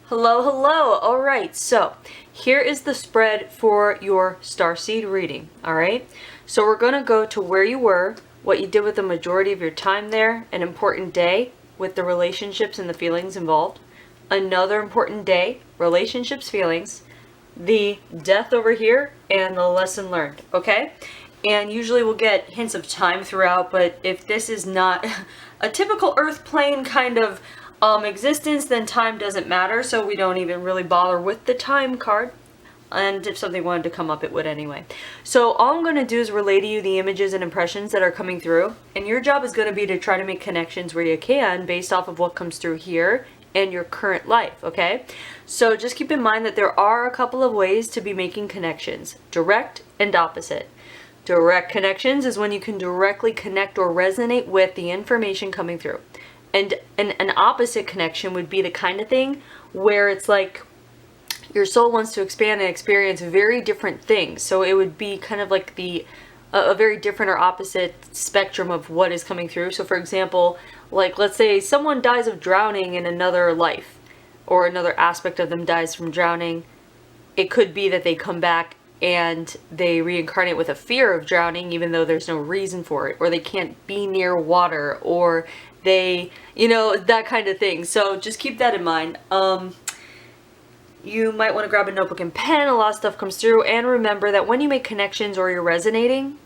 Hello, hello. All right, so here is the spread for your starseed reading. All right, so we're going to go to where you were, what you did with the majority of your time there, an important day with the relationships and the feelings involved, another important day, relationships, feelings, the death over here, and the lesson learned. Okay, and usually we'll get hints of time throughout, but if this is not a typical earth plane kind of existence, then time doesn't matter, so we don't even really bother with the time card. And if something wanted to come up, it would anyway. So all I'm going to do is relay to you the images and impressions that are coming through, and your job is going to be to try to make connections where you can based off of what comes through here and your current life, okay? So just keep in mind that there are a couple of ways to be making connections, direct and opposite. Direct connections is when you can directly connect or resonate with the information coming through. And an opposite connection would be the kind of thing where it's like your soul wants to expand and experience very different things. So it would be kind of like a very different or opposite spectrum of what is coming through. So for example, like let's say someone dies of drowning in another life, or another aspect of them dies from drowning. It could be that they come back and they reincarnate with a fear of drowning even though there's no reason for it, or they can't be near water, or they, that kind of thing. So just keep that in mind. You might want to grab a notebook and pen. A lot of stuff comes through, and remember that when you make connections or you're resonating,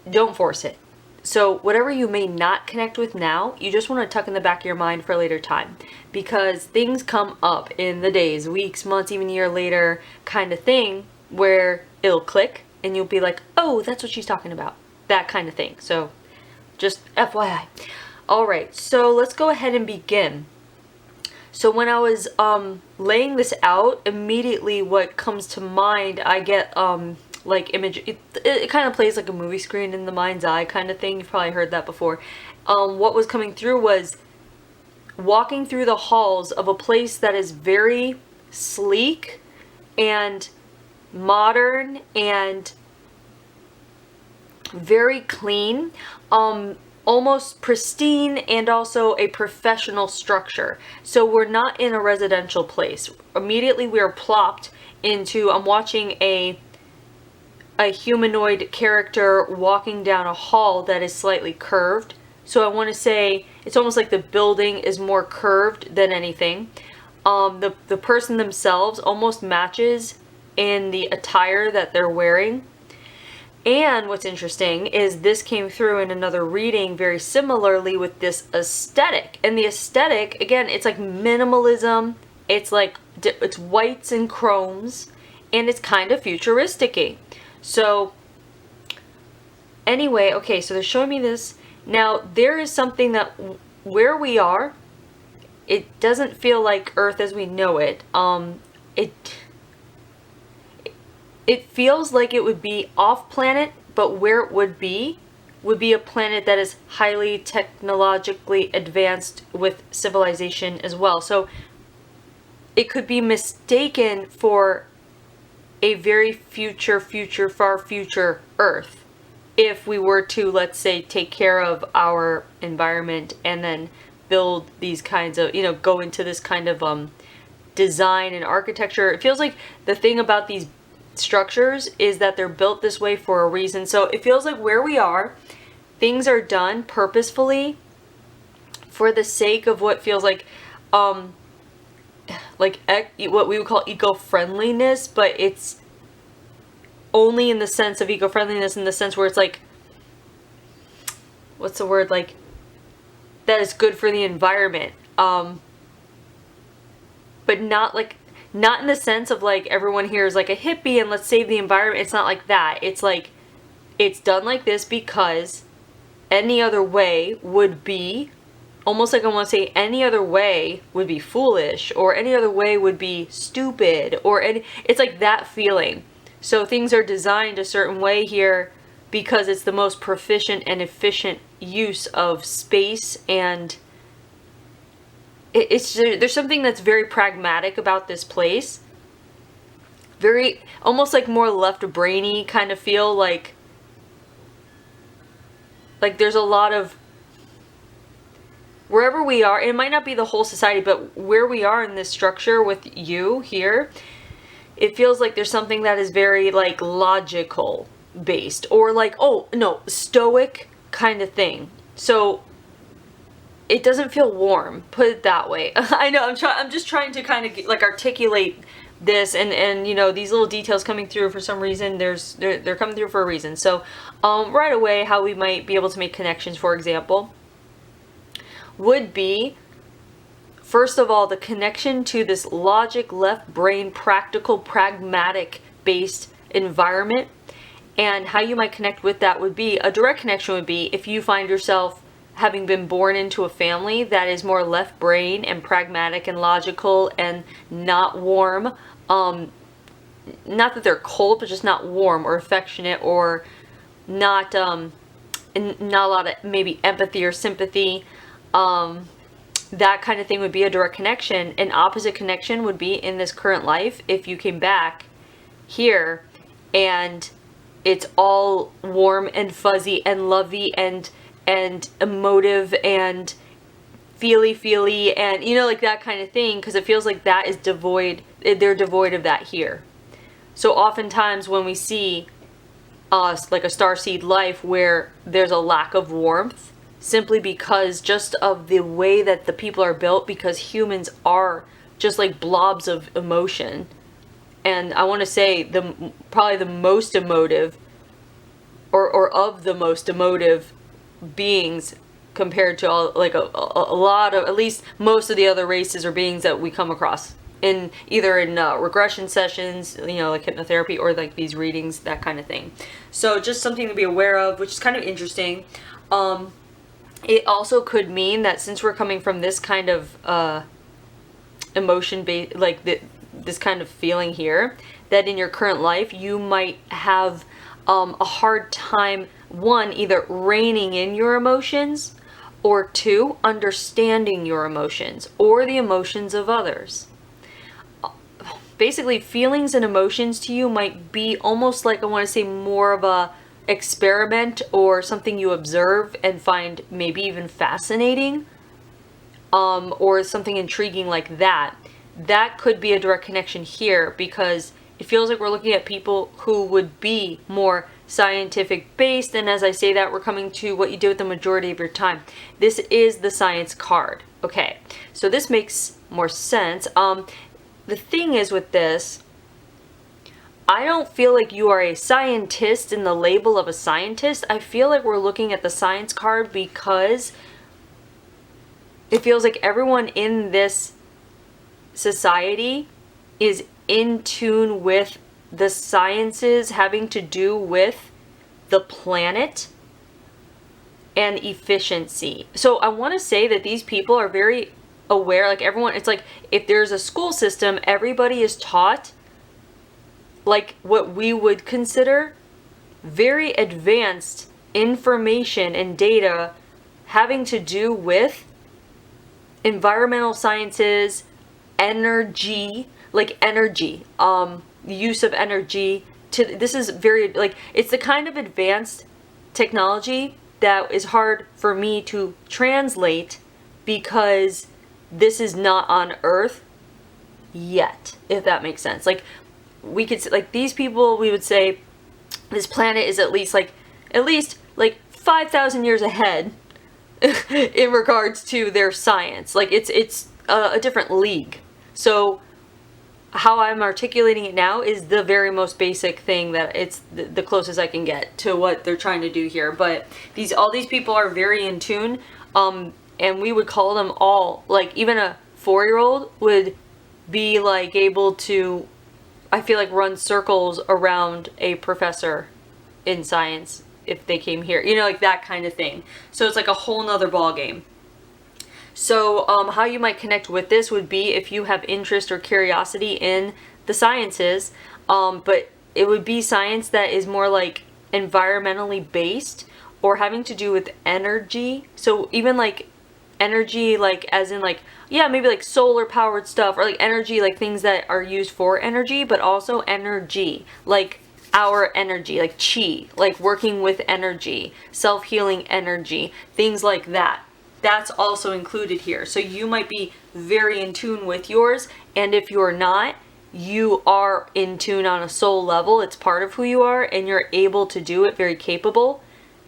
don't force it. So whatever you may not connect with now, you just want to tuck in the back of your mind for a later time, because things come up in the days, weeks, months, even a year later kind of thing where it'll click and you'll be like, oh, that's what she's talking about. That kind of thing. So just FYI. All right, so let's go ahead and begin. So when I was laying this out, immediately what comes to mind, I get like image. It kind of plays like a movie screen in the mind's eye kind of thing. You've probably heard that before. What was coming through was walking through the halls of a place that is very sleek and modern and very clean. Almost pristine, and also a professional structure. So we're not in a residential place. Immediately we are plopped into, I'm watching a humanoid character walking down a hall that is slightly curved. So I want to say it's almost like the building is more curved than anything. The person themselves almost matches in the attire that they're wearing. And what's interesting is this came through in another reading very similarly with this aesthetic. And the aesthetic, again, it's like minimalism. It's like, it's whites and chromes. And it's kind of futuristic-y. So, anyway, okay, so they're showing me this. Now, there is something that, where we are, it doesn't feel like Earth as we know it. It feels like it would be off planet, but where it would be a planet that is highly technologically advanced with civilization as well. So it could be mistaken for a very far future Earth if we were to, let's say, take care of our environment and then build these kinds of, go into this kind of design and architecture. It feels like the thing about these structures is that they're built this way for a reason. So it feels like where we are, things are done purposefully for the sake of what feels like what we would call eco-friendliness, but it's only in the sense of eco-friendliness in the sense where it's like, what's the word, like that is good for the environment, but not in the sense of like everyone here is like a hippie and let's save the environment. It's not like that. It's like, it's done like this because any other way would be, almost like I want to say any other way would be foolish, or any other way would be stupid, or it's like that feeling. So things are designed a certain way here because it's the most proficient and efficient use of space, and there's something that's very pragmatic about this place. Very, almost like more left brainy kind of feel, like there's a lot of wherever we are, it might not be the whole society, but where we are in this structure with you here, it feels like there's something that is very like logical based, or like, oh no, stoic kind of thing. So it doesn't feel warm, put it that way. I know, I'm just trying to kind of like articulate this, and you know, these little details coming through for some reason, they're coming through for a reason. So right away, how we might be able to make connections, for example, would be, first of all, the connection to this logic, left brain, practical, pragmatic based environment. And how you might connect with that would be, a direct connection would be if you find yourself having been born into a family that is more left brain and pragmatic and logical and not warm. Not that they're cold, but just not warm or affectionate, or not not a lot of maybe empathy or sympathy. That kind of thing would be a direct connection. An opposite connection would be in this current life, if you came back here and it's all warm and fuzzy and lovey and emotive and feely and, you know, like that kind of thing, because it feels like that is devoid, they're devoid of that here. So oftentimes when we see like a starseed life where there's a lack of warmth, simply because just of the way that the people are built, because humans are just like blobs of emotion. And I want to say probably the most emotive, or of the most emotive beings compared to all, like a lot of, at least most of the other races or beings that we come across in either in regression sessions, you know, like hypnotherapy, or like these readings, that kind of thing. So just something to be aware of, which is kind of interesting. It also could mean that since we're coming from this kind of emotion based, like this kind of feeling here, that in your current life you might have a hard time, one, either reining in your emotions, or two, understanding your emotions or the emotions of others. Basically, feelings and emotions to you might be almost like, I want to say, more of a experiment or something you observe and find maybe even fascinating, or something intriguing like that. That could be a direct connection here, because it feels like we're looking at people who would be more scientific based, and as I say that, we're coming to what you do with the majority of your time. This is the science card. Okay, so this makes more sense. The thing is with this, I don't feel like you are a scientist in the label of a scientist. I feel like we're looking at the science card because it feels like everyone in this society is in tune with the sciences having to do with the planet and efficiency. So I want to say that these people are very aware, like everyone, it's like if there's a school system, everybody is taught like what we would consider very advanced information and data having to do with environmental sciences, energy, like energy, the use of energy. This is very, like, it's the kind of advanced technology that is hard for me to translate because this is not on Earth yet, if that makes sense. Like, we could, like, these people, we would say this planet is at least 5,000 years ahead in regards to their science. Like, it's a different league. So how I'm articulating it now is the very most basic thing, that it's the closest I can get to what they're trying to do here. But all these people are very in tune, and we would call them all, like, even a 4-year-old would be like able to, I feel like, run circles around a professor in science if they came here, you know, like that kind of thing. So it's like a whole nother ball game. So how you might connect with this would be if you have interest or curiosity in the sciences, but it would be science that is more like environmentally based or having to do with energy. So even like energy, like as in like, yeah, maybe like solar powered stuff, or like energy, like things that are used for energy, but also energy, like our energy, like chi, like working with energy, self-healing energy, things like that. that's also included here. So you might be very in tune with yours, and if you're not, you are in tune on a soul level. It's part of who you are, and you're able to do it, very capable.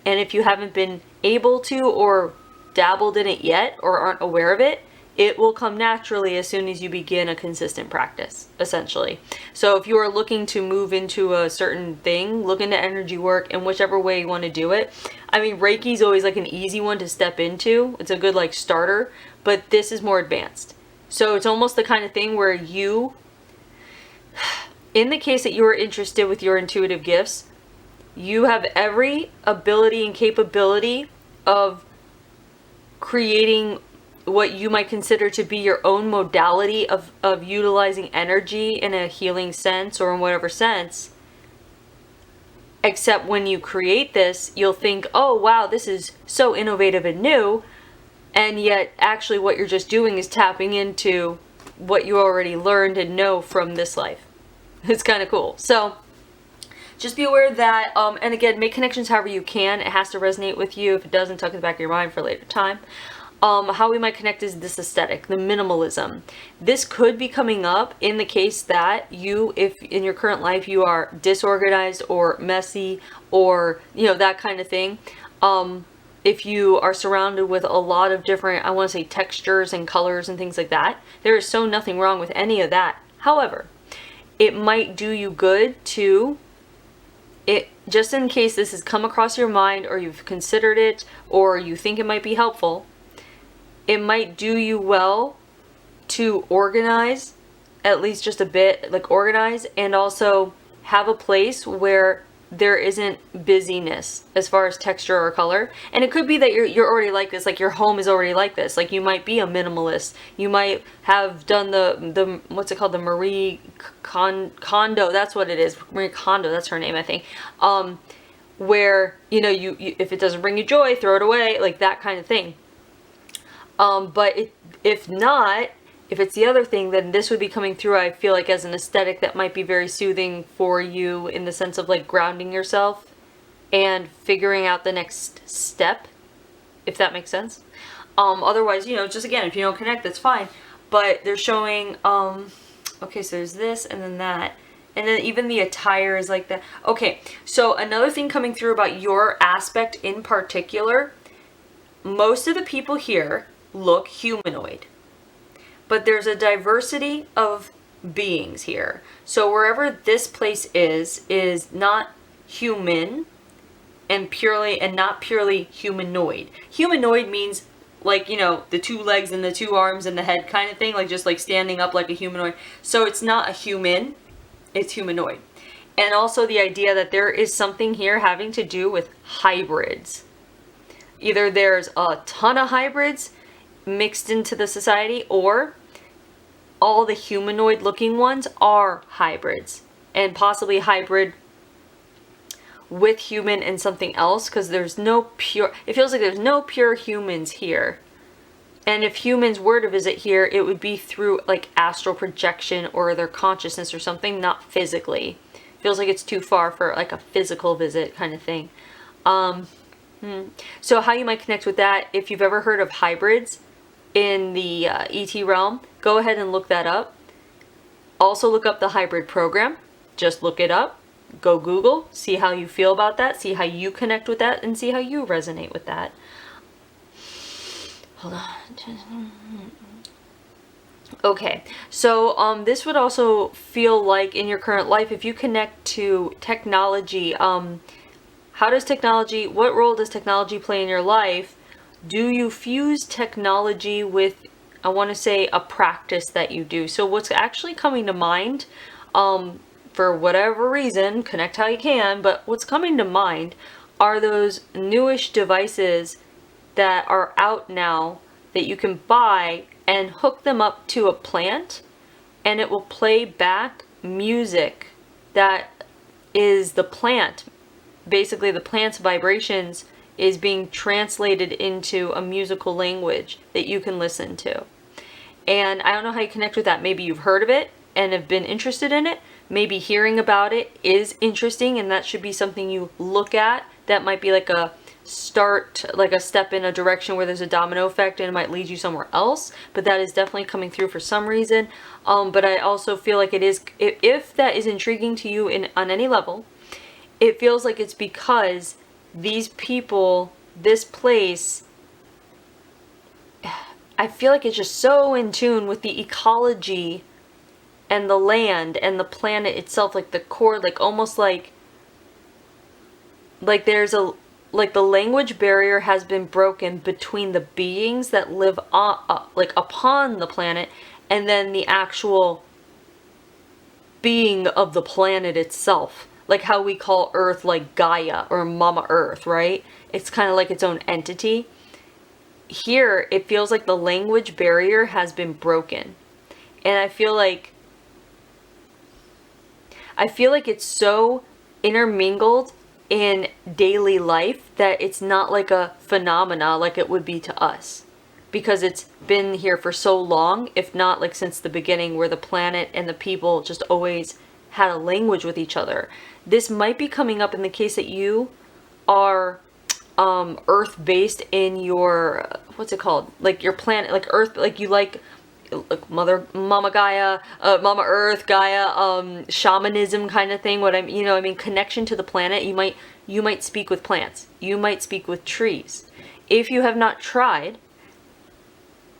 And if you haven't been able to or dabbled in it yet or aren't aware of it, it will come naturally as soon as you begin a consistent practice, essentially. So if you are looking to move into a certain thing, look into energy work in whichever way you want to do it. I mean, Reiki is always like an easy one to step into. It's a good like starter, but this is more advanced. So it's almost the kind of thing where you, in the case that you are interested with your intuitive gifts, you have every ability and capability of creating what you might consider to be your own modality of utilizing energy in a healing sense or in whatever sense. Except when you create this, you'll think, oh wow, this is so innovative and new. And yet actually what you're just doing is tapping into what you already learned and know from this life. It's kind of cool. So just be aware of that. And again, make connections however you can. It has to resonate with you. If it doesn't, tuck it in the back of your mind for a later time. How we might connect is this aesthetic, the minimalism. This could be coming up in the case that you, if in your current life you are disorganized or messy or, you know, that kind of thing. If you are surrounded with a lot of different, I want to say textures and colors and things like that, there is so nothing wrong with any of that. However, it might do you good to, just in case this has come across your mind or you've considered it or you think it might be helpful, it might do you well to organize, at least just a bit, like organize, and also have a place where there isn't busyness as far as texture or color. And it could be that you're already like this, like your home is already like this. Like you might be a minimalist. You might have done the what's it called? The Marie Kondo, that's what it is. Marie Kondo, that's her name, I think. Where, you know, you if it doesn't bring you joy, throw it away, like that kind of thing. But if not, if it's the other thing, then this would be coming through, I feel like, as an aesthetic that might be very soothing for you in the sense of like grounding yourself and figuring out the next step, if that makes sense. Otherwise, you know, just again, if you don't connect, that's fine. But they're showing, okay, so there's this and then that. And then even the attire is like that. Okay, so another thing coming through about your aspect in particular, most of the people here look humanoid, but there's a diversity of beings here. So wherever this place is not human and not purely humanoid. Humanoid means like, you know, the two legs and the two arms and the head kind of thing, like just like standing up like a humanoid. So it's not a human, it's humanoid. And also the idea that there is something here having to do with hybrids. Either there's a ton of hybrids mixed into the society, or all the humanoid looking ones are hybrids, and possibly hybrid with human and something else, because there's no pure, it feels like there's no pure humans here. And if humans were to visit here, it would be through like astral projection or their consciousness or something, not physically. Feels like it's too far for like a physical visit kind of thing. So how you might connect with that, if you've ever heard of hybrids in the ET realm, go ahead and look that up. Also look up the hybrid program. Just look it up. Go Google. See how you feel about that. See how you connect with that and see how you resonate with that. Hold on. Okay, so this would also feel like in your current life, if you connect to technology, how does technology, what role does technology play in your life? Do you fuse technology with, I want to say, a practice that you do? So what's actually coming to mind, for whatever reason, connect how you can, but what's coming to mind are those newish devices that are out now that you can buy and hook them up to a plant, and it will play back music that is the plant. Basically, the plant's vibrations is being translated into a musical language that you can listen to. And I don't know how you connect with that. Maybe you've heard of it and have been interested in it. Maybe hearing about it is interesting, and that should be something you look at. That might be like a start like a step in a direction where there's a domino effect and it might lead you somewhere else, but that is definitely coming through for some reason. But I also feel like it is, if that is intriguing to you on any level, it feels like it's because these people, this place, I feel like it's just so in tune with the ecology and the land and the planet itself, like the core, like almost like there's a, like the language barrier has been broken between the beings that live on, like upon the planet, and then the actual being of the planet itself. Like how we call Earth like Gaia or Mama Earth, right? It's kind of like its own entity. Here, it feels like the language barrier has been broken. And I feel like it's so intermingled in daily life that it's not like a phenomena like it would be to us, because it's been here for so long, if not like since the beginning, where the planet and the people just always had a language with each other. This might be coming up in the case that you are earth-based in your, what's it called, like your planet, like Earth, like you like Mama Gaia, Mama Earth, Gaia, shamanism kind of thing. What I'm, you know, I mean, connection to the planet. You might speak with plants. You might speak with trees. If you have not tried,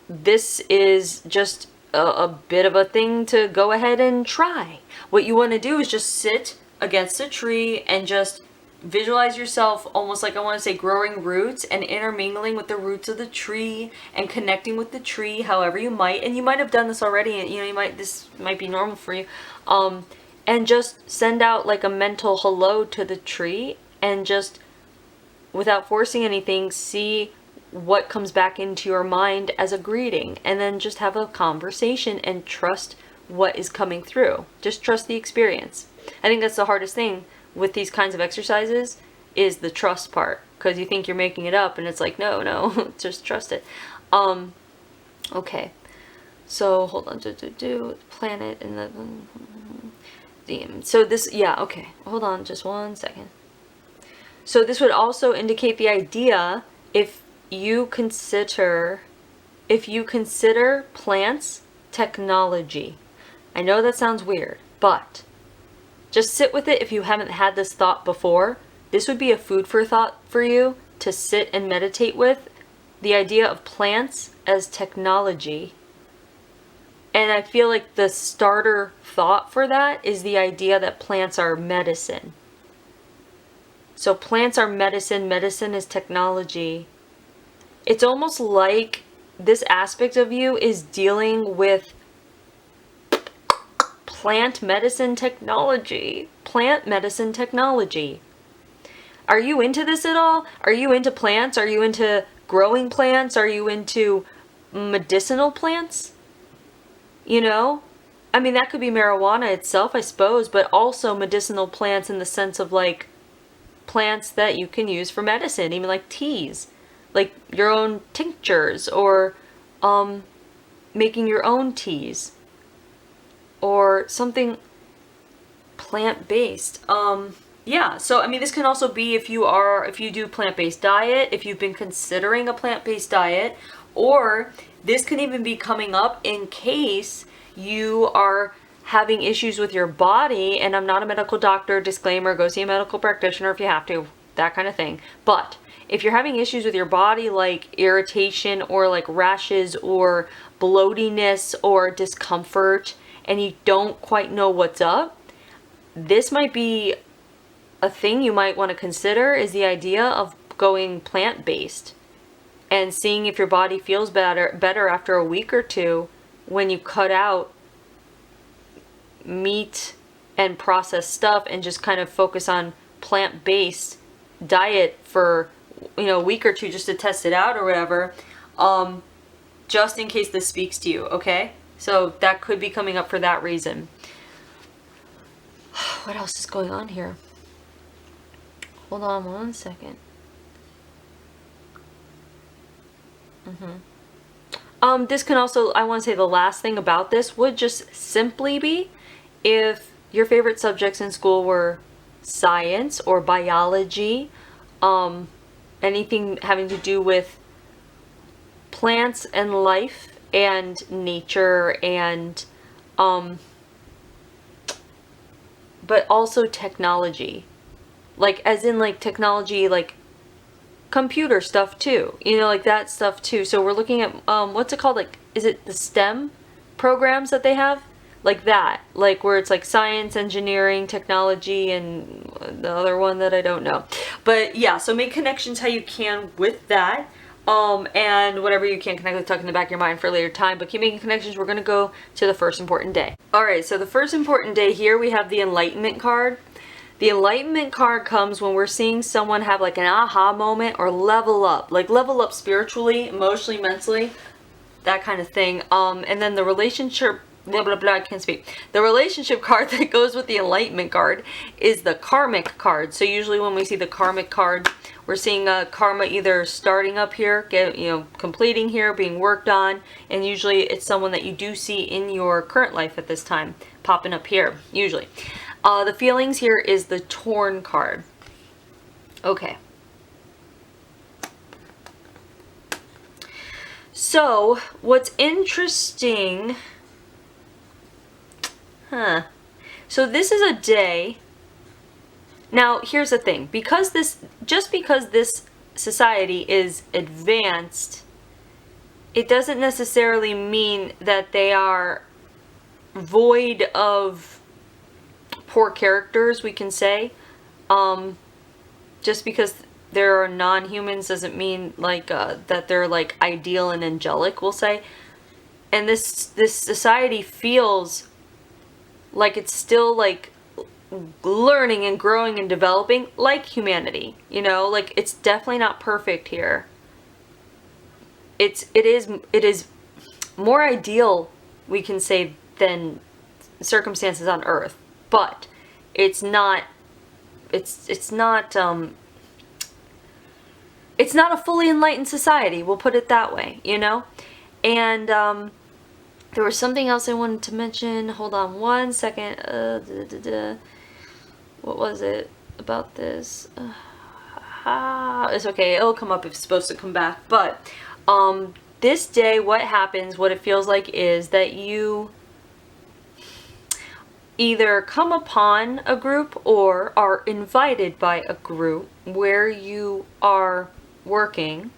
this is just a bit of a thing to go ahead and try. What you want to do is just sit against a tree and just visualize yourself almost like, I want to say, growing roots and intermingling with the roots of the tree and connecting with the tree however you might. And you might have done this already, and you know, this might be normal for you. And just send out like a mental hello to the tree, and just without forcing anything, see what comes back into your mind as a greeting, and then just have a conversation and trust what is coming through. Just trust the experience. I think that's the hardest thing with these kinds of exercises, is the trust part, because you think you're making it up, and it's like, no, just trust it. Okay, so hold on, planet and the so this, yeah, okay, hold on just 1 second. So this would also indicate the idea, if you consider plants technology. I know that sounds weird, but just sit with it. If you haven't had this thought before, this would be a food for thought for you to sit and meditate with. The idea of plants as technology. And I feel like the starter thought for that is the idea that plants are medicine. So plants are medicine, medicine is technology. It's almost like this aspect of you is dealing with plant medicine technology. Plant medicine technology. Are you into this at all? Are you into plants? Are you into growing plants? Are you into medicinal plants? You know? I mean, that could be marijuana itself, I suppose, but also medicinal plants in the sense of like plants that you can use for medicine, even like teas, like your own tinctures, or making your own teas, or something plant-based. Yeah, so I mean, this can also be if you do plant-based diet, if you've been considering a plant-based diet, or this can even be coming up in case you are having issues with your body. And I'm not a medical doctor, disclaimer, go see a medical practitioner if you have to, that kind of thing. But if you're having issues with your body, like irritation or like rashes or bloatiness or discomfort, and you don't quite know what's up, this might be a thing you might want to consider, is the idea of going plant-based and seeing if your body feels better after a week or two when you cut out meat and processed stuff and just kind of focus on plant-based diet for, you know, a week or two just to test it out or whatever, just in case this speaks to you, okay? So that could be coming up for that reason. What else is going on here? Hold on 1 second. This can also, I want to say the last thing about this would just simply be if your favorite subjects in school were science or biology, anything having to do with plants and life and nature and but also technology, like as in like technology, like computer stuff too, you know, like that stuff too. So we're looking at what's it called, like, is it the STEM programs that they have, like that, like where it's like science, engineering, technology, and the other one that I don't know. But yeah, so make connections how you can with that, and whatever you can connect with, tuck in the back of your mind for a later time, but keep making connections. We're going to go to the first important day. All right, so the first important day here, we have the Enlightenment card. The Enlightenment card comes when we're seeing someone have like an aha moment or level up, like level up spiritually, emotionally, mentally, that kind of thing. And then the relationship, blah, blah, blah, I can't speak. The relationship card that goes with the Enlightenment card is the Karmic card. So usually when we see the Karmic card, we're seeing karma either starting up here, completing here, being worked on, and usually it's someone that you do see in your current life at this time, popping up here, usually. The feelings here is the Torn card. Okay. So, what's interesting... So this is a day... Now, here's the thing. Just because this society is advanced, it doesn't necessarily mean that they are void of poor characters, we can say. Just because there are non-humans doesn't mean like that they're like ideal and angelic, we'll say. And this society feels like it's still like learning and growing and developing, like humanity, you know, like it's definitely not perfect here. It is more ideal, we can say, than circumstances on Earth, but it's not a fully enlightened society, we'll put it that way, you know. And there was something else I wanted to mention. Hold on one second. What was it about this? It's okay, it'll come up if it's supposed to come back. But this day, what happens, what it feels like is that you either come upon a group or are invited by a group where you are working,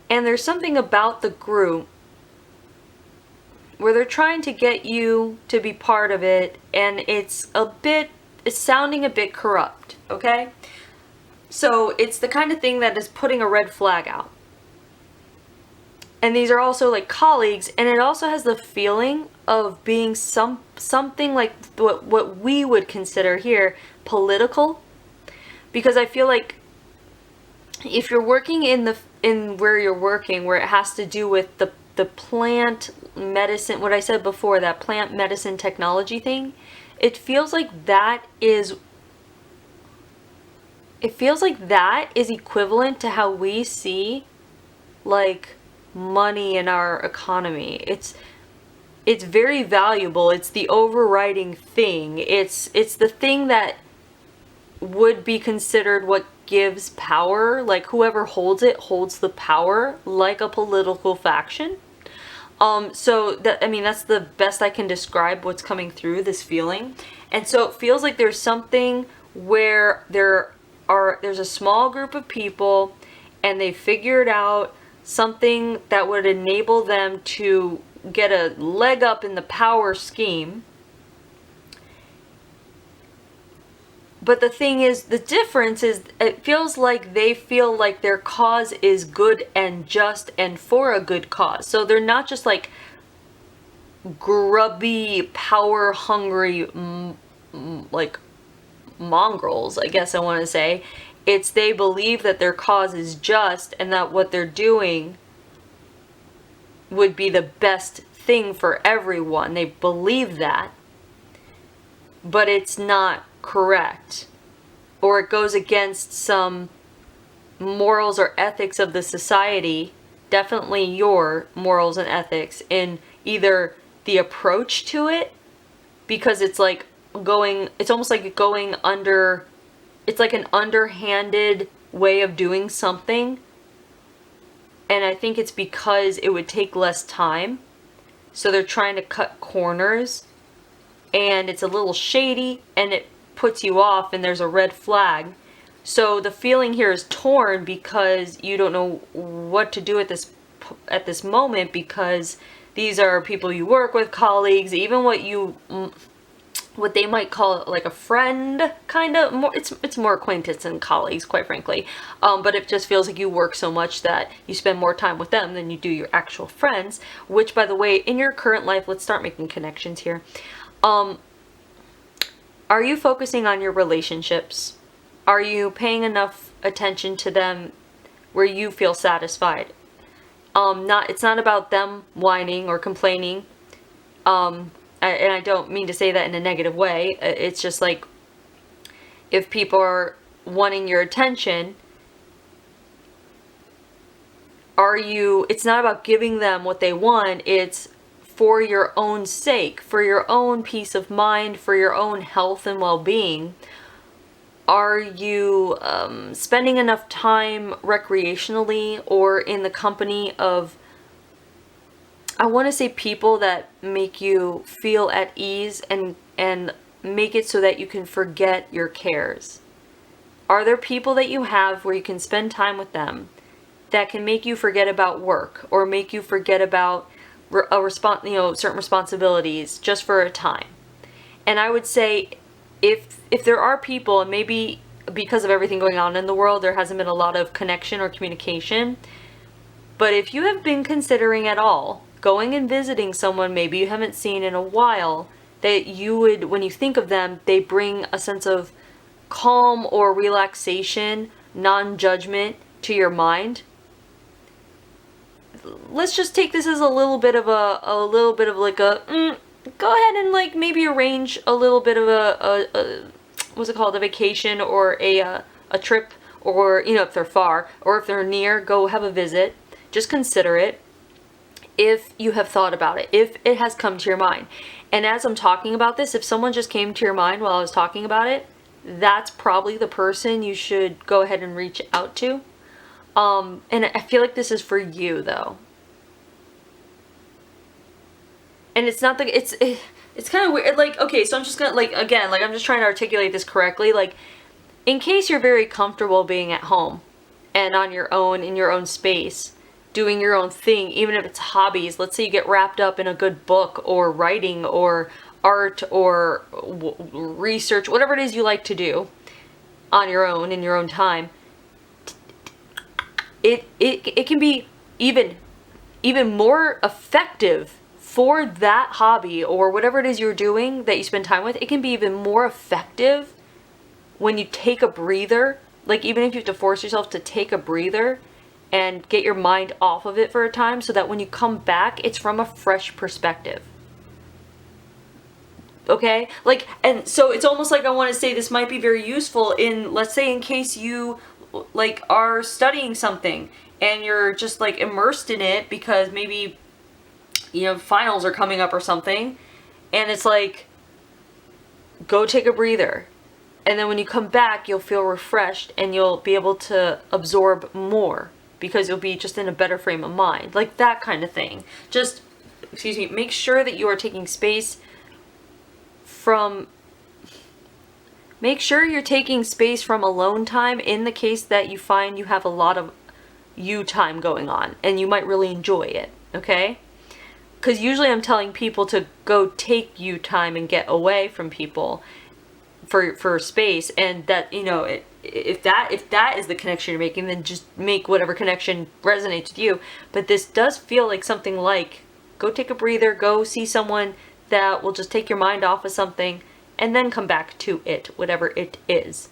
and there's something about the group where they're trying to get you to be part of it, and it's sounding a bit corrupt, okay? So it's the kind of thing that is putting a red flag out. And these are also like colleagues, and it also has the feeling of being something like what we would consider here political, because I feel like if you're working in where you're working, where it has to do with the plant medicine, what I said before, that plant medicine technology thing, it feels like that is equivalent to how we see like money in our economy. It's very valuable. It's the overriding thing. It's the thing that would be considered what gives power. Like whoever holds it holds the power, like a political faction. So that, I mean, that's the best I can describe what's coming through this feeling. And so it feels like there's something where there's a small group of people, and they figured out something that would enable them to get a leg up in the power scheme. But the thing is, the difference is, it feels like they feel like their cause is good and just and for a good cause. So they're not just like grubby, power hungry, like mongrels, I guess I want to say. It's they believe that their cause is just, and that what they're doing would be the best thing for everyone. They believe that, but it's not correct, or it goes against some morals or ethics of the society, definitely your morals and ethics, in either the approach to it, because it's like it's almost like going under, it's like an underhanded way of doing something, and I think it's because it would take less time. So they're trying to cut corners, and it's a little shady, and it puts you off, and there's a red flag. So the feeling here is torn because you don't know what to do at this moment, because these are people you work with, colleagues, even what they might call like a friend, kind of. More, it's more acquaintance than colleagues, quite frankly. But it just feels like you work so much that you spend more time with them than you do your actual friends. Which, by the way, in your current life, let's start making connections here. Are you focusing on your relationships? Are you paying enough attention to them where you feel satisfied? It's not about them whining or complaining. And I don't mean to say that in a negative way. It's just like, if people are wanting your attention, it's not about giving them what they want, it's for your own sake, for your own peace of mind, for your own health and well-being. Are you spending enough time recreationally or in the company of, I want to say, people that make you feel at ease and make it so that you can forget your cares? Are there people that you have where you can spend time with them that can make you forget about work, or make you forget about certain responsibilities just for a time? And I would say, if there are people, and maybe because of everything going on in the world, there hasn't been a lot of connection or communication, but if you have been considering at all going and visiting someone maybe you haven't seen in a while, that you would, when you think of them, they bring a sense of calm or relaxation, non-judgment to your mind. Let's just take this as a little bit of like a go ahead and like maybe arrange a little bit of a what's it called, a vacation or a trip, or if they're far or if they're near, go have a visit. Just consider it if you have thought about it, if it has come to your mind. And as I'm talking about this, if someone just came to your mind while I was talking about it, that's probably the person you should go ahead and reach out to. And I feel like this is for you though. And it's not the, it's kind of weird. Like, okay, so I'm just gonna, like, again, like, I'm just trying to articulate this correctly. Like, in case you're very comfortable being at home and on your own, in your own space, doing your own thing, even if it's hobbies. Let's say you get wrapped up in a good book or writing or art or research, whatever it is you like to do on your own, in your own time. It can be even more effective for that hobby or whatever it is you're doing that you spend time with. It can be even more effective when you take a breather. Like, even if you have to force yourself to take a breather and get your mind off of it for a time, so that when you come back, it's from a fresh perspective. Okay? Like, and so it's almost like I want to say this might be very useful in, let's say, in case you like are studying something and you're just like immersed in it because maybe finals are coming up or something, and it's like, go take a breather, and then when you come back you'll feel refreshed and you'll be able to absorb more because you'll be just in a better frame of mind, like that kind of thing. Just, excuse me, make sure that you are taking space from, make sure you're taking space from alone time in the case that you find you have a lot of you time going on and you might really enjoy it, okay? Because usually I'm telling people to go take you time and get away from people for space, and that, if that is the connection you're making, then just make whatever connection resonates with you. But this does feel like something like, go take a breather, go see someone that will just take your mind off of something, and then come back to it, whatever it is.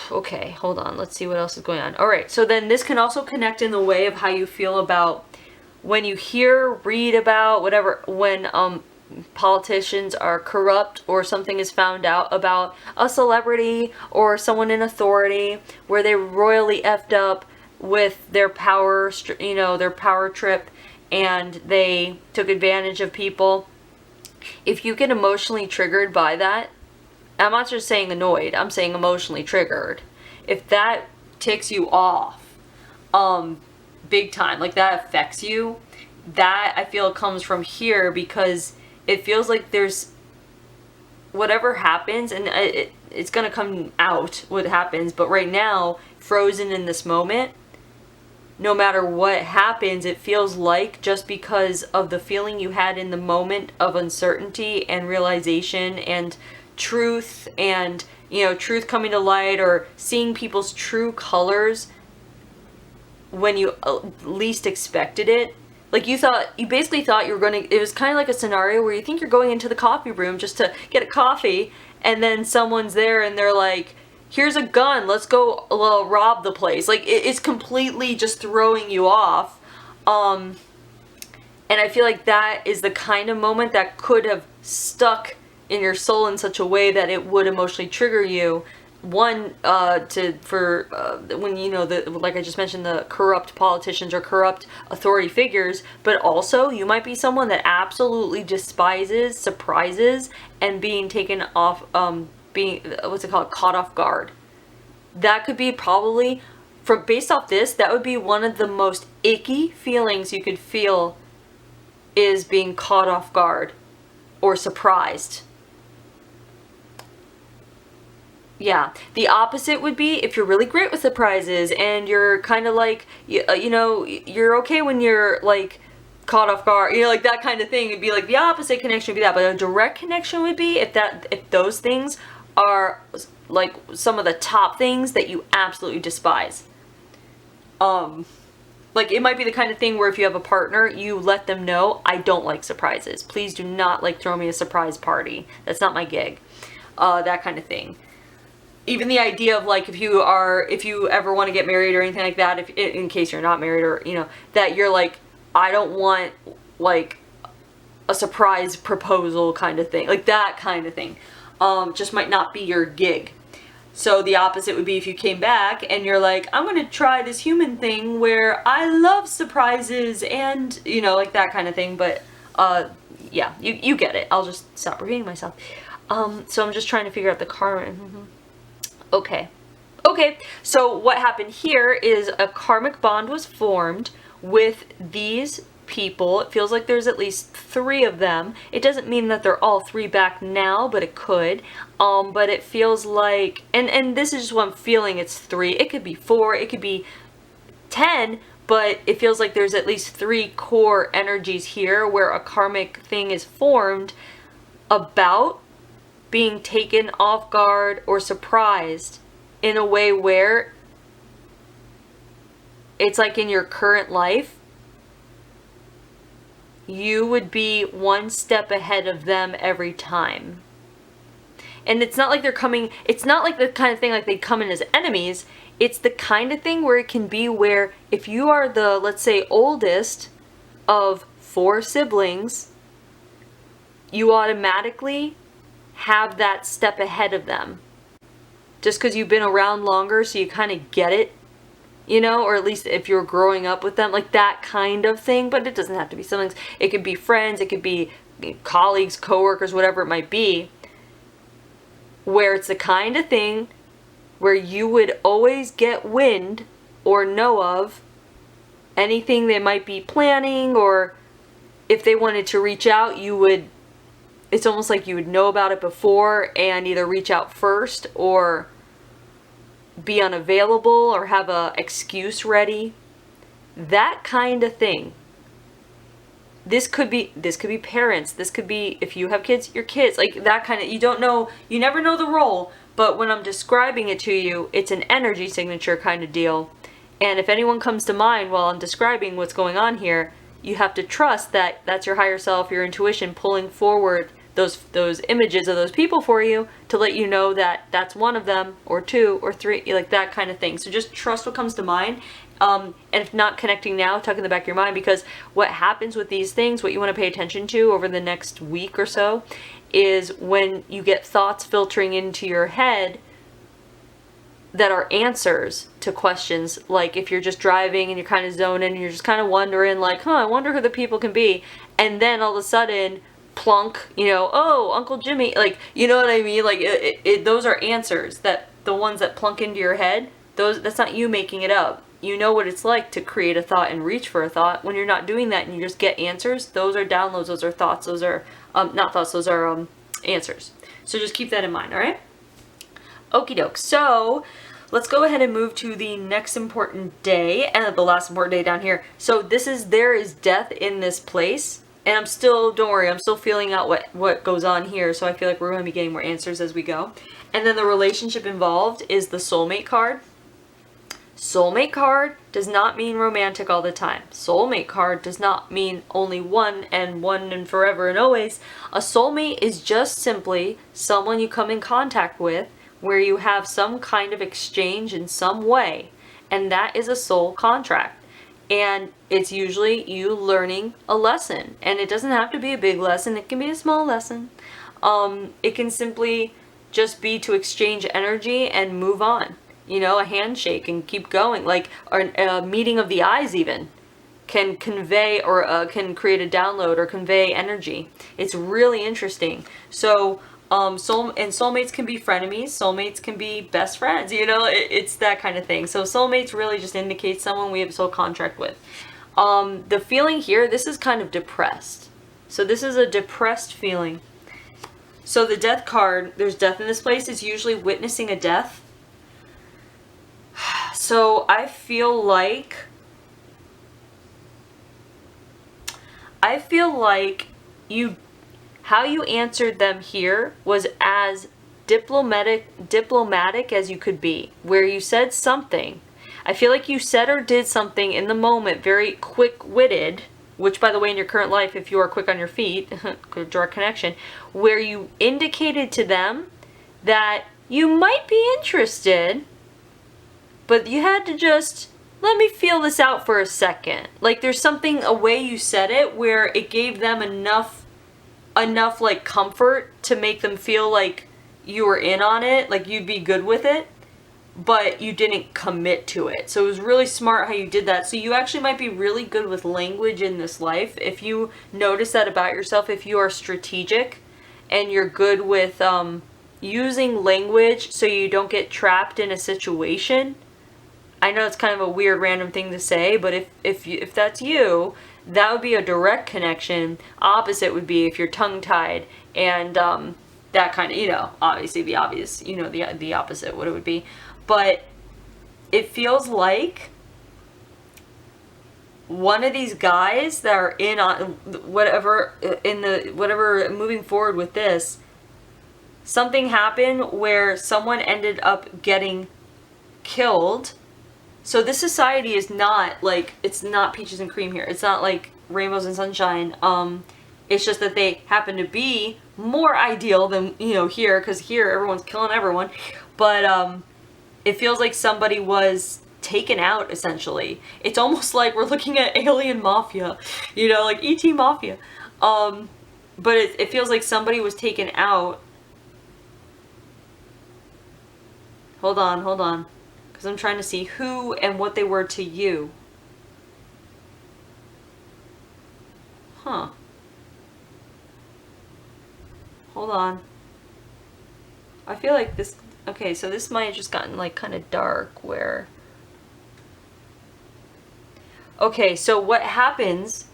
Okay, hold on. Let's see what else is going on. All right, so then this can also connect in the way of how you feel about when you read about, whatever, when politicians are corrupt or something is found out about a celebrity or someone in authority where they royally effed up with their power, their power trip, and they took advantage of people. If you get emotionally triggered by that, I'm not just saying annoyed, I'm saying emotionally triggered. If that ticks you off, big time, like that affects you, that I feel comes from here, because it feels like there's whatever happens, and it's gonna come out what happens, but right now, frozen in this moment, no matter what happens, it feels like just because of the feeling you had in the moment of uncertainty and realization and truth, and truth coming to light, or seeing people's true colors when you least expected it. Like you basically thought you were going to, it was kind of like a scenario where you think you're going into the coffee room just to get a coffee, and then someone's there and they're like, here's a gun, let's go rob the place. Like it's completely just throwing you off. And I feel like that is the kind of moment that could have stuck in your soul in such a way that it would emotionally trigger you. One, when like I just mentioned, the corrupt politicians or corrupt authority figures, but also you might be someone that absolutely despises surprises and being taken off, caught off guard. That could be probably, based off this, that would be one of the most icky feelings you could feel, is being caught off guard or surprised. Yeah, the opposite would be if you're really great with surprises and you're kind of like, you're okay when you're like caught off guard, like that kind of thing. It'd be like the opposite connection would be that, but a direct connection would be if those things are like some of the top things that you absolutely despise. Like it might be the kind of thing where if you have a partner, you let them know, I don't like surprises. Please do not like throw me a surprise party. That's not my gig. That kind of thing. Even the idea of like if you ever want to get married or anything like that, if in case you're not married, or that you're like, I don't want like a surprise proposal kind of thing, like that kind of thing, just might not be your gig. So the opposite would be if you came back and you're like, I'm gonna try this human thing where I love surprises, and like that kind of thing. But yeah, you get it. I'll just stop repeating myself. So I'm just trying to figure out the karma. Okay, so what happened here is a karmic bond was formed with these people. It feels like there's at least 3 of them. It doesn't mean that they're all 3 back now, but it could. But it feels like, and this is just what I'm feeling, it's 3. It could be 4, it could be 10, but it feels like there's at least 3 core energies here where a karmic thing is formed about being taken off guard or surprised in a way where it's like in your current life, you would be one step ahead of them every time. And it's not like they're coming, it's not like the kind of thing like they come in as enemies. It's the kind of thing where it can be where if you are the, let's say, oldest of 4 siblings, you automatically have that step ahead of them. Just because you've been around longer, so you kind of get it, or at least if you're growing up with them, like that kind of thing. But it doesn't have to be siblings. It could be friends, it could be colleagues, coworkers, whatever it might be, where it's the kind of thing where you would always get wind or know of anything they might be planning, or if they wanted to reach out, it's almost like you would know about it before and either reach out first or be unavailable or have a excuse ready. That kind of thing. This could be parents. This could be, if you have kids, your kids. Like that kind of, you don't know, you never know the role, but when I'm describing it to you, it's an energy signature kind of deal. And if anyone comes to mind while I'm describing what's going on here, you have to trust that that's your higher self, your intuition pulling forward those images of those people for you to let you know that that's one of them, or 2 or 3, like that kind of thing. So just trust what comes to mind. And if not connecting now, tuck in the back of your mind, because what happens with these things, what you want to pay attention to over the next week or so, is when you get thoughts filtering into your head that are answers to questions. Like if you're just driving and you're kind of zoning and you're just kind of wondering like, I wonder who the people can be. And then all of a sudden plunk, you know, oh, Uncle Jimmy, like, you know what I mean? Like, those are answers, that the ones that plunk into your head, that's not you making it up. You know what it's like to create a thought and reach for a thought. When you're not doing that and you just get answers, those are downloads, those are thoughts, those are, not thoughts, those are answers. So just keep that in mind, all right? Okie doke. So let's go ahead and move to the next important day, and the last important day down here. So there is death in this place. And I'm still, don't worry, I'm still feeling out what goes on here. So I feel like we're going to be getting more answers as we go. And then the relationship involved is the soulmate card. Soulmate card does not mean romantic all the time. Soulmate card does not mean only one and forever and always. A soulmate is just simply someone you come in contact with where you have some kind of exchange in some way. And that is a soul contract. And it's usually you learning a lesson. And it doesn't have to be a big lesson. It can be a small lesson. It can simply just be to exchange energy and move on. You know, a handshake and keep going. Like, or a meeting of the eyes even can convey or can create a download or convey energy. It's really interesting. So, soulmates can be frenemies, soulmates can be best friends, you know, it's that kind of thing. So soulmates really just indicate someone we have a soul contract with. The feeling here, this is kind of depressed. So this is a depressed feeling. So the death card, there's death in this place, is usually witnessing a death. So I feel like how you answered them here was as diplomatic as you could be, where you said something. I feel like you said or did something in the moment, very quick-witted, which, by the way, in your current life, if you are quick on your feet, direct connection, where you indicated to them that you might be interested, but you had to just, let me feel this out for a second. Like, there's something, a way you said it, where it gave them enough like comfort to make them feel like you were in on it, like you'd be good with it, but you didn't commit to it. So it was really smart how you did that. So you actually might be really good with language in this life. If you notice that about yourself, if you are strategic and you're good with using language so you don't get trapped in a situation. I know it's kind of a weird random thing to say, but if that's you, that would be a direct connection. Opposite would be if you're tongue-tied and that kind of, you know, obviously the obvious, you know, the opposite, what it would be. But it feels like one of these guys that are in on whatever, moving forward with this, something happened where someone ended up getting killed. So this society is not like, it's not peaches and cream here. It's not like rainbows and sunshine. It's just that they happen to be more ideal than, you know, here, because here everyone's killing everyone. But it feels like somebody was taken out, essentially. It's almost like we're looking at alien mafia, you know, like ET mafia. But it feels like somebody was taken out. Hold on. Because I'm trying to see who and what they were to you. Huh. Hold on. I feel like this... Okay, so this might have just gotten, like, kind of dark, where... Okay, so what happens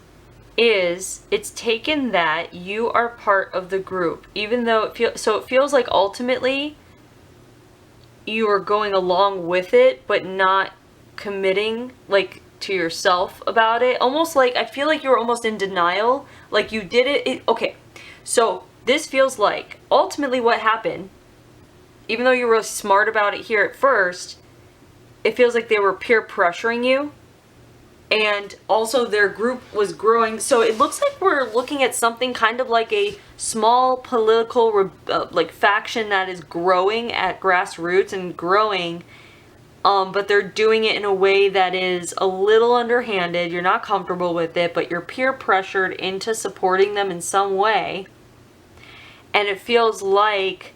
is it's taken that you are part of the group, even though it feels like ultimately you are going along with it, but not committing, like, to yourself about it. Almost like, I feel like you were almost in denial, like you did it. Okay, so this feels like ultimately what happened, even though you were really smart about it here at first, it feels like they were peer pressuring you. And also their group was growing. So it looks like we're looking at something kind of like a small political like faction that is growing at grassroots and growing. But they're doing it in a way that is a little underhanded. You're not comfortable with it, but you're peer pressured into supporting them in some way. And it feels like,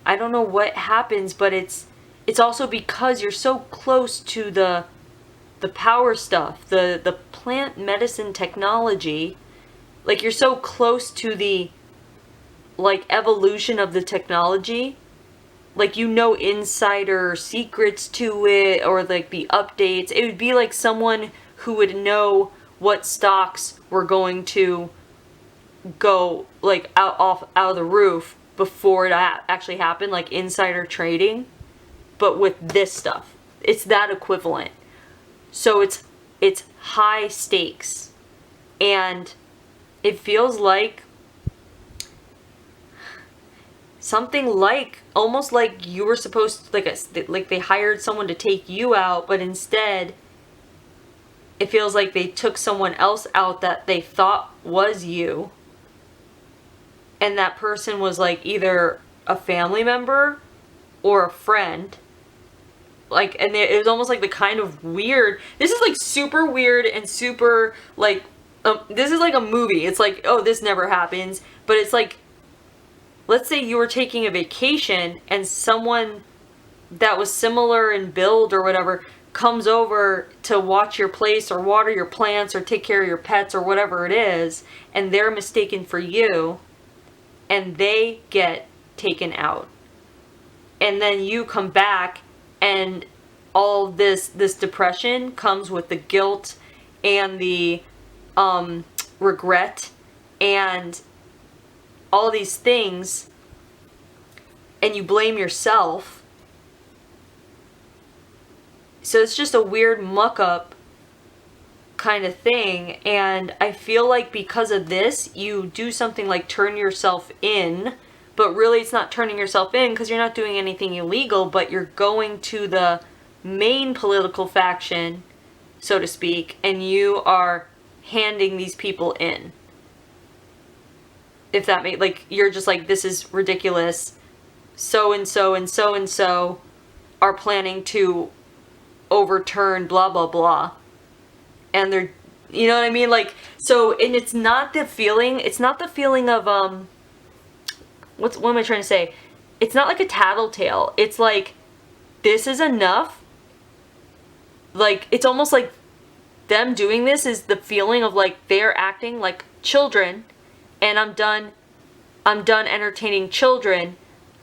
I don't know what happens, but it's also because you're so close to the the power stuff, the plant medicine technology, like you're so close to the like evolution of the technology, like you know insider secrets to it or like the updates. It would be like someone who would know what stocks were going to go like out of the roof before it actually happened, like insider trading, but with this stuff. It's that equivalent. So it's high stakes, and it feels like something like almost like you were supposed to, like they hired someone to take you out, but instead it feels like they took someone else out that they thought was you, and that person was like either a family member or a friend. Like, and it was almost like the kind of weird, this is like super weird and super like, this is like a movie. It's like, oh, this never happens. But it's like, let's say you were taking a vacation and someone that was similar in build or whatever comes over to watch your place or water your plants or take care of your pets or whatever it is, and they're mistaken for you, and they get taken out. And then you come back, and all this depression comes with the guilt and the regret and all these things, and you blame yourself. So it's just a weird muck-up kind of thing, and I feel like because of this, you do something like turn yourself in, but really it's not turning yourself in because you're not doing anything illegal, but you're going to the main political faction, so to speak, and you are handing these people in. If that makes, like, you're just like, this is ridiculous. So-and-so and so-and-so are planning to overturn blah, blah, blah. And they're, you know what I mean? Like, so, and it's not the feeling of, what am I trying to say? It's not like a tattletale. It's like, this is enough. Like, it's almost like them doing this is the feeling of like, they're acting like children, and I'm done entertaining children.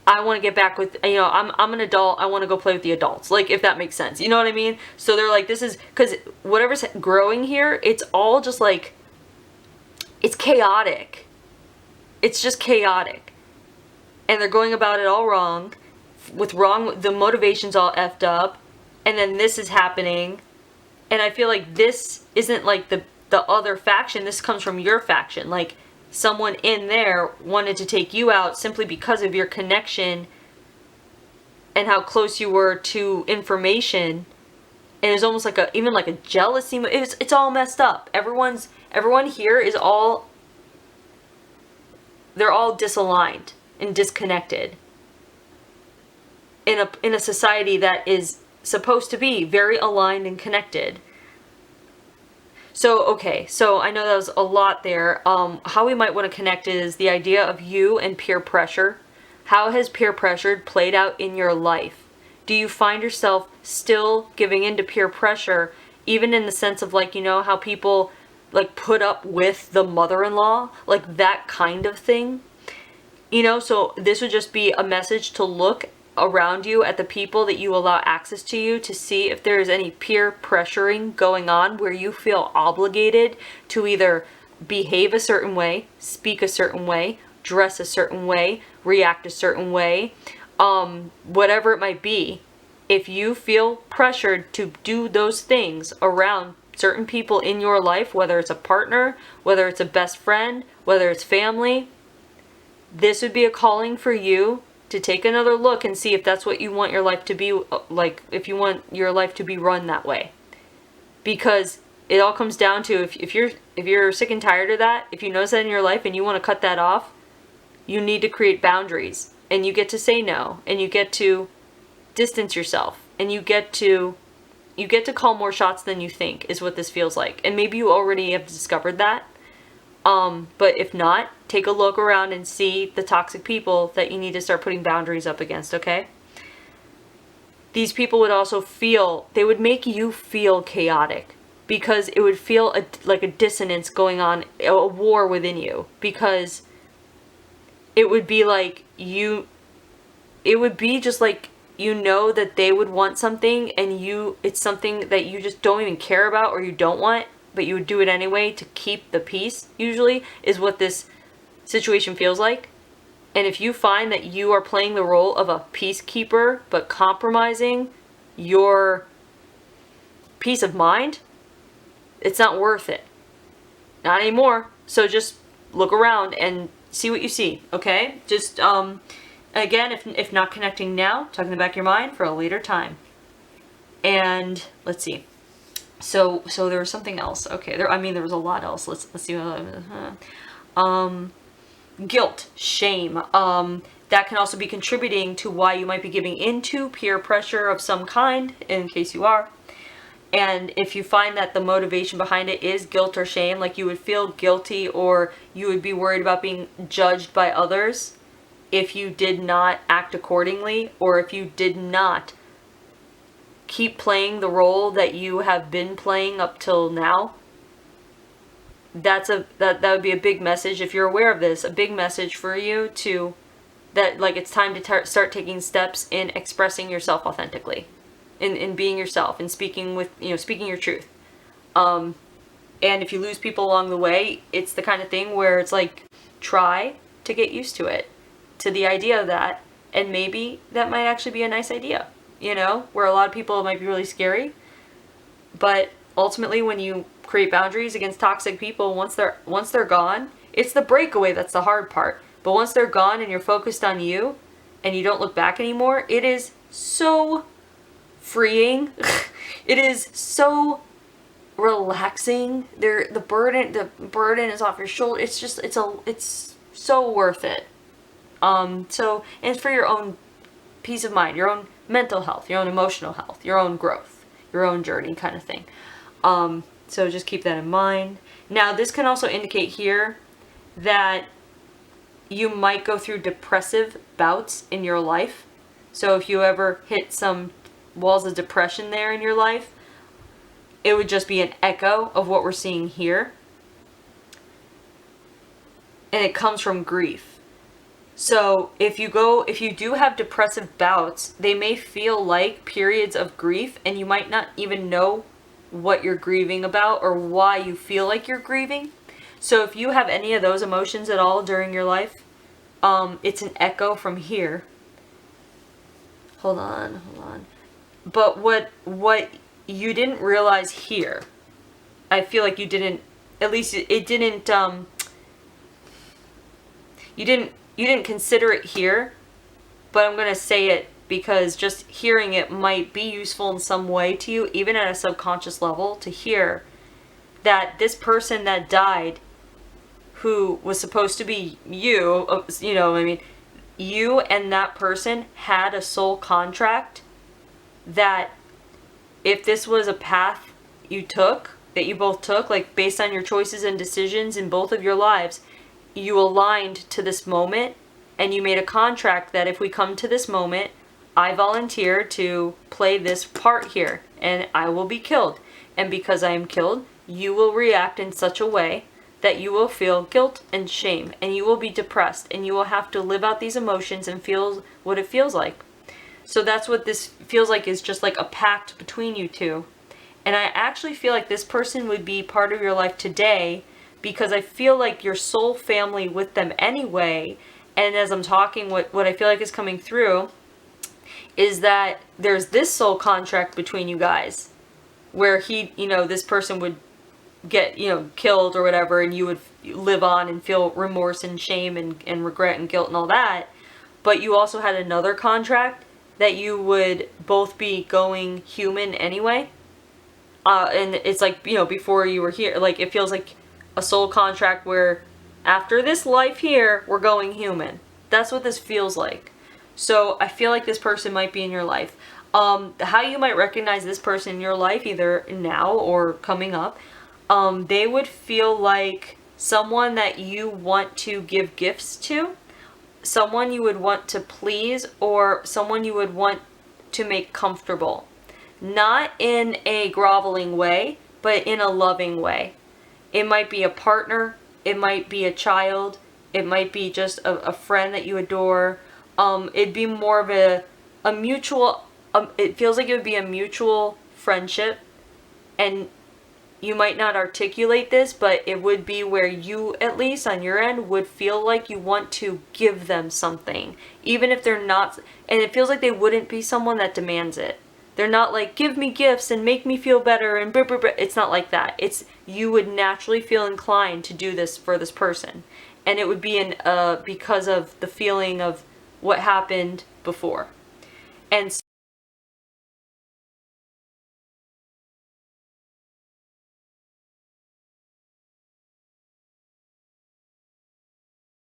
I want to get back with, you know, I'm an adult. I want to go play with the adults. Like, if that makes sense. You know what I mean? So they're like, this is, because whatever's growing here, it's all just like, it's chaotic. It's just chaotic. And they're going about it all wrong. The motivation's all effed up. And then this is happening. And I feel like this isn't like the other faction. This comes from your faction. Like, someone in there wanted to take you out simply because of your connection and how close you were to information. And it's almost like even like a jealousy. It's all messed up. Everyone here is all, they're all disaligned and disconnected in a society that is supposed to be very aligned and connected. So, okay, so I know that was a lot there. How we might want to connect is the idea of you and peer pressure. How has peer pressure played out in your life? Do you find yourself still giving in to peer pressure, even in the sense of, like, you know, how people, like, put up with the mother-in-law? Like, that kind of thing? You know, so this would just be a message to look around you at the people that you allow access to you, to see if there is any peer pressuring going on where you feel obligated to either behave a certain way, speak a certain way, dress a certain way, react a certain way, whatever it might be. If you feel pressured to do those things around certain people in your life, whether it's a partner, whether it's a best friend, whether it's family, this would be a calling for you to take another look and see if that's what you want your life to be like, if you want your life to be run that way. Because it all comes down to, if you're sick and tired of that, if you notice that in your life and you want to cut that off, you need to create boundaries, and you get to say no, and you get to distance yourself, and you get to call more shots than you think, is what this feels like. And maybe you already have discovered that. But if not, take a look around and see the toxic people that you need to start putting boundaries up against, okay? these people would also feel, they would make you feel chaotic, because it would feel like a dissonance going on, a war within you, because it would be like it would be just like, you know that they would want something, and it's something that you just don't even care about or you don't want, but you would do it anyway to keep the peace, usually, is what this situation feels like. And if you find that you are playing the role of a peacekeeper, but compromising your peace of mind, it's not worth it. Not anymore. So just look around and see what you see, okay? Just, again, if not connecting now, tuck in the back of your mind for a later time. And let's see. So there was something else. Okay, there was a lot else. Let's see. Guilt, shame. That can also be contributing to why you might be giving into peer pressure of some kind, in case you are. And if you find that the motivation behind it is guilt or shame, like you would feel guilty or you would be worried about being judged by others if you did not act accordingly, or if you did not keep playing the role that you have been playing up till now, that would be a big message. If you're aware of this, a big message for you to, that like it's time to start taking steps in expressing yourself authentically, in being yourself, and speaking your truth. And if you lose people along the way, it's the kind of thing where it's like, try to get used to it, to the idea of that, and maybe that might actually be a nice idea, where a lot of people, it might be really scary, but ultimately when you create boundaries against toxic people, once they're gone, it's the breakaway that's the hard part. But once they're gone and you're focused on you and you don't look back anymore, it is so freeing. It is so relaxing. The burden is off your shoulder. It's so worth it. And it's for your own peace of mind, your own mental health, your own emotional health, your own growth, your own journey kind of thing. So just keep that in mind. Now, this can also indicate here that you might go through depressive bouts in your life. So if you ever hit some walls of depression there in your life, it would just be an echo of what we're seeing here. And it comes from grief. So if you do have depressive bouts, they may feel like periods of grief, and you might not even know what you're grieving about or why you feel like you're grieving. So if you have any of those emotions at all during your life, it's an echo from here. Hold on. But what you didn't realize here, I feel like you didn't, at least it didn't, you didn't consider it here, but I'm going to say it because just hearing it might be useful in some way to you, even at a subconscious level, to hear that this person that died, who was supposed to be you, you and that person had a soul contract that if this was a path that you both took, like based on your choices and decisions in both of your lives, you aligned to this moment, and you made a contract that if we come to this moment, I volunteer to play this part here, and I will be killed. And because I am killed, you will react in such a way that you will feel guilt and shame, and you will be depressed, and you will have to live out these emotions and feel what it feels like. So that's what this feels like, is just like a pact between you two. And I actually feel like this person would be part of your life today, because I feel like your soul family with them anyway. And as I'm talking, what I feel like is coming through is that there's this soul contract between you guys where this person would get, killed or whatever, and you would live on and feel remorse and shame and regret and guilt and all that. But you also had another contract that you would both be going human anyway. And it's like, before you were here, like it feels like a soul contract where after this life here, we're going human. That's what this feels like. So I feel like this person might be in your life. How you might recognize this person in your life, either now or coming up, they would feel like someone that you want to give gifts to, someone you would want to please, or someone you would want to make comfortable. Not in a groveling way, but in a loving way. It might be a partner, it might be a child, it might be just a friend that you adore. It'd be more of a mutual, it feels like it would be a mutual friendship, and you might not articulate this, but it would be where you, at least on your end, would feel like you want to give them something, even if they're not, and it feels like they wouldn't be someone that demands it. They're not like, give me gifts and make me feel better and blah, blah, blah. It's not like that. It's, you would naturally feel inclined to do this for this person. And it would be because of the feeling of what happened before. And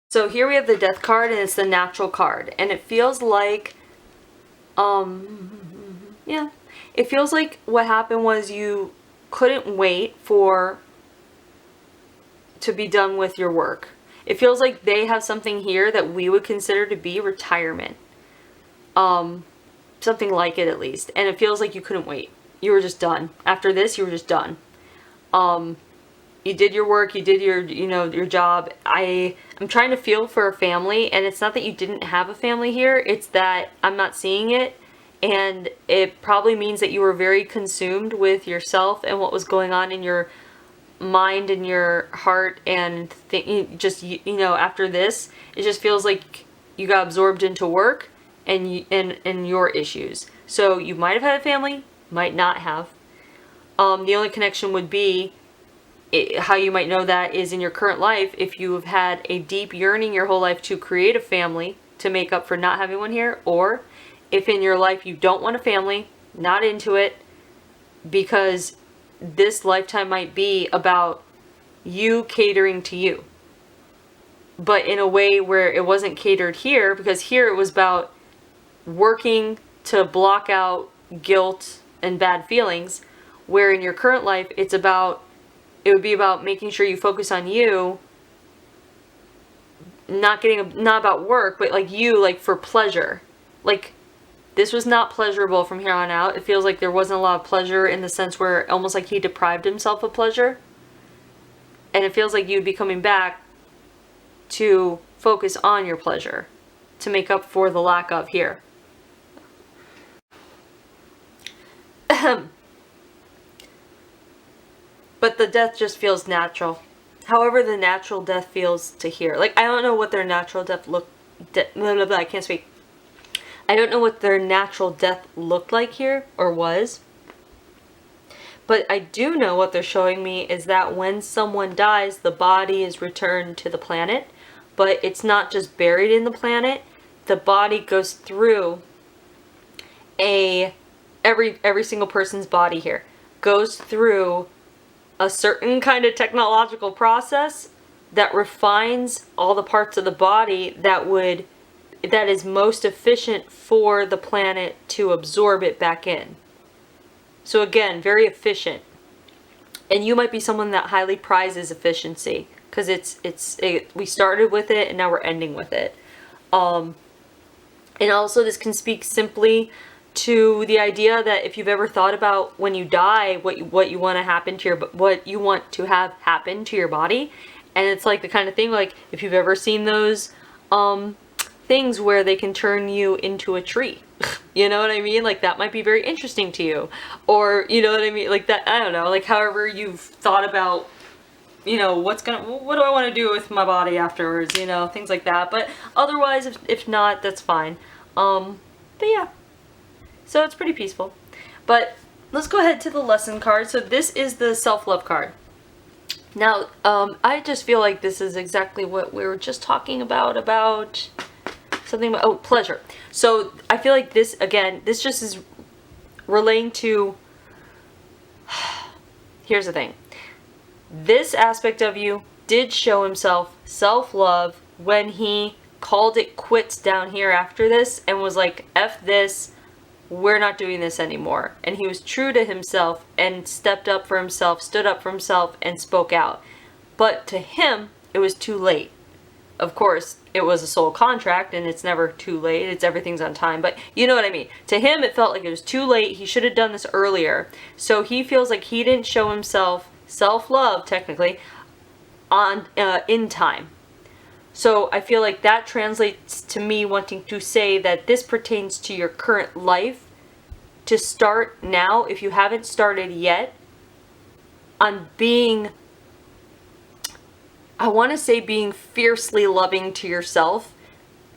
so here we have the Death card, and it's the natural card. And it feels like, yeah. It feels like what happened was you couldn't wait to be done with your work. It feels like they have something here that we would consider to be retirement. Something like it, at least. And it feels like you couldn't wait. You were just done. After this, you were just done. You did your work, you did your job. I'm trying to feel for a family, and it's not that you didn't have a family here, it's that I'm not seeing it. And it probably means that you were very consumed with yourself and what was going on in your mind and your heart, and after this, it just feels like you got absorbed into work and your issues. So you might have had a family, might not have. The only connection would be how you might know that is in your current life, if you have had a deep yearning your whole life to create a family to make up for not having one here, or if in your life you don't want a family, not into it, because this lifetime might be about you catering to you. But in a way where it wasn't catered here, because here it was about working to block out guilt and bad feelings, where in your current life it would be about making sure you focus on you, not about work, but like for pleasure. Like, this was not pleasurable from here on out. It feels like there wasn't a lot of pleasure, in the sense where almost like he deprived himself of pleasure. And it feels like you'd be coming back to focus on your pleasure to make up for the lack of here. But the death just feels natural. However, the natural death feels to here. Like, I don't know what their natural death I can't speak. I don't know what their natural death looked like here, or was. But I do know what they're showing me is that when someone dies, the body is returned to the planet. But it's not just buried in the planet. The body goes through every single person's body here goes through a certain kind of technological process that refines all the parts of the body that is most efficient for the planet to absorb it back in. So again, very efficient. And you might be someone that highly prizes efficiency, because we started with it and now we're ending with it. And also this can speak simply to the idea that if you've ever thought about when you die, what you want to have happen to your body, and it's like the kind of thing, like if you've ever seen those things where they can turn you into a tree. You know what I mean? Like, that might be very interesting to you. Or, you know what I mean? Like that, I don't know, like however you've thought about, what do I want to do with my body afterwards, things like that. But otherwise, if not, that's fine. But yeah. So it's pretty peaceful. But let's go ahead to the lesson card. So this is the self-love card. Now, I just feel like this is exactly what we were just talking about something about, pleasure. So I feel like this, again, this just is relating to, here's the thing. This aspect of you did show himself self-love when he called it quits down here after this and was like, F this, we're not doing this anymore. And he was true to himself and stepped up for himself, stood up for himself, and spoke out. But to him, it was too late. Of course, it was a soul contract and it's never too late. It's everything's on time. But you know what I mean. To him, it felt like it was too late. He should have done this earlier. So he feels like he didn't show himself self-love, technically, on in time. So I feel like that translates to me wanting to say that this pertains to your current life, to start now, if you haven't started yet, on being, I want to say being fiercely loving to yourself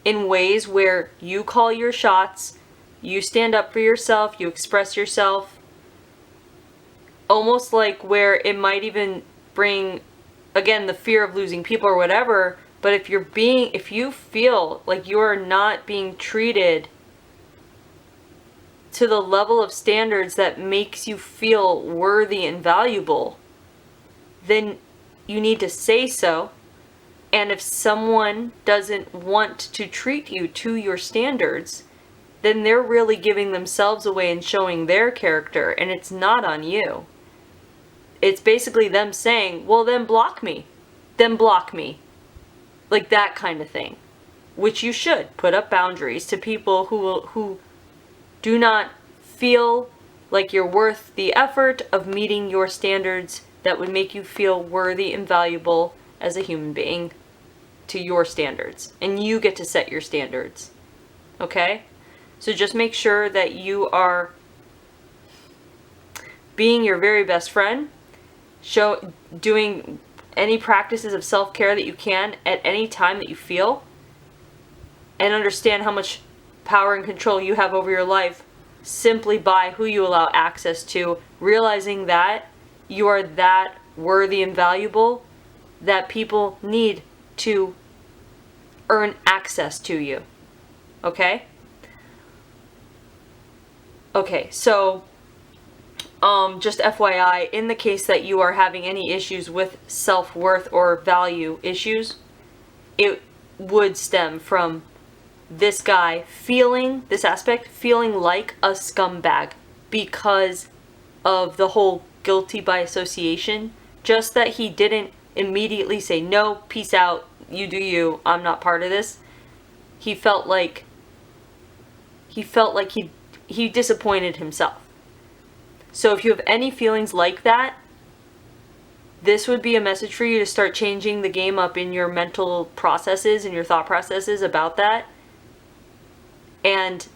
in ways where you call your shots, you stand up for yourself, you express yourself, almost like where it might even bring, again, the fear of losing people or whatever. But if you feel like you are not being treated to the level of standards that makes you feel worthy and valuable, then you need to say so. And if someone doesn't want to treat you to your standards, then they're really giving themselves away and showing their character, and it's not on you. It's basically them saying, well, then block me. Then block me. Like that kind of thing. Which you should. Put up boundaries to people who do not feel like you're worth the effort of meeting your standards that would make you feel worthy and valuable as a human being to your standards. And you get to set your standards. Okay? So just make sure that you are being your very best friend, doing any practices of self-care that you can at any time that you feel, and understand how much power and control you have over your life simply by who you allow access to, realizing that you are that worthy and valuable that people need to earn access to you. Okay? Okay, so just FYI, in the case that you are having any issues with self-worth or value issues, it would stem from this guy feeling like a scumbag because of the whole guilty by association. Just that he didn't immediately say, no, peace out, you do you, I'm not part of this. He felt like he disappointed himself. So if you have any feelings like that, this would be a message for you to start changing the game up in your mental processes and your thought processes about that. And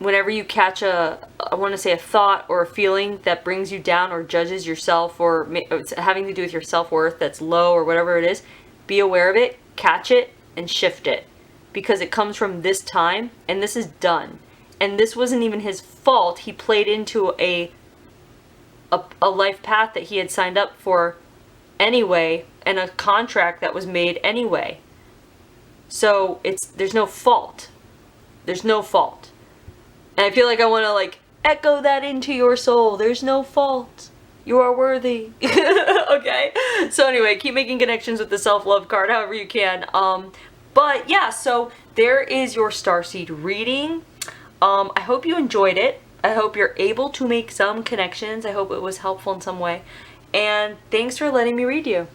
whenever you catch I want to say a thought or a feeling that brings you down or judges yourself, or it's having to do with your self-worth that's low or whatever it is, be aware of it, catch it, and shift it. Because it comes from this time, and this is done. And this wasn't even his fault. He played into a life path that he had signed up for anyway, and a contract that was made anyway. So there's no fault. There's no fault. And I feel like I want to echo that into your soul. There's no fault. You are worthy. Okay? So anyway, keep making connections with the self-love card however you can. But yeah, so there is your starseed reading. I hope you enjoyed it. I hope you're able to make some connections. I hope it was helpful in some way. And thanks for letting me read you.